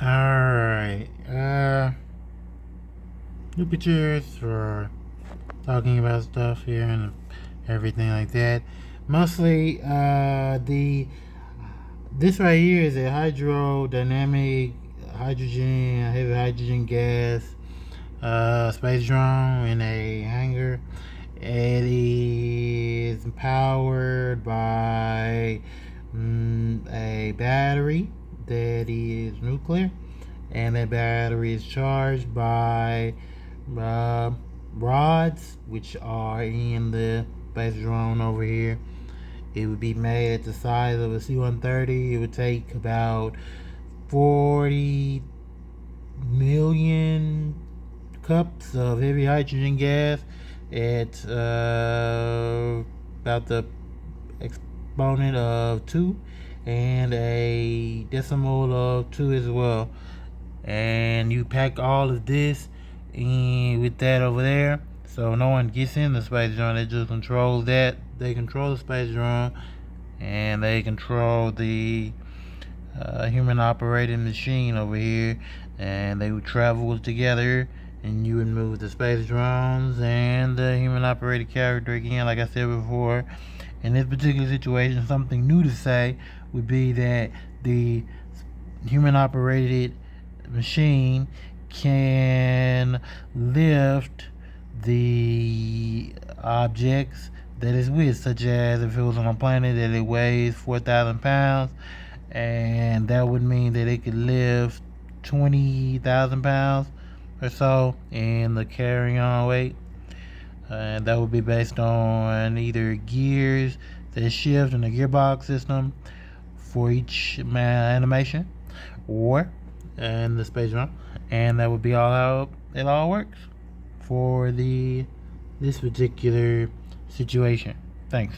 Alright. New pictures for talking about stuff here and everything like that. Mostly, the this right here is a hydrodynamic heavy hydrogen gas space drone in a hangar. It is powered by a battery that is nuclear, and that battery is charged by uh, rods, which are in the space drone over here. It would be made at the size of a C-130. It would take about 40 million cups of heavy hydrogen gas at about the exponent of 2 and a decimal of 2 as well. And you pack all of this in with that over there, so no one gets in the space drone. They just control that. They control the space drone, and they control the human operated machine over here, and they would travel together, and you would move the space drones and the human operated character again. Like I said before, in this particular situation, something new to say would be that the human operated machine can lift the objects that it's with, such as if it was on a planet that it weighs 4,000 pounds, and that would mean that it could lift 20,000 pounds or so in the carrying on weight. And that would be based on either gears that shift in the gearbox system for each animation, or in the space drone, and that would be all how it all works for this particular situation. Thanks.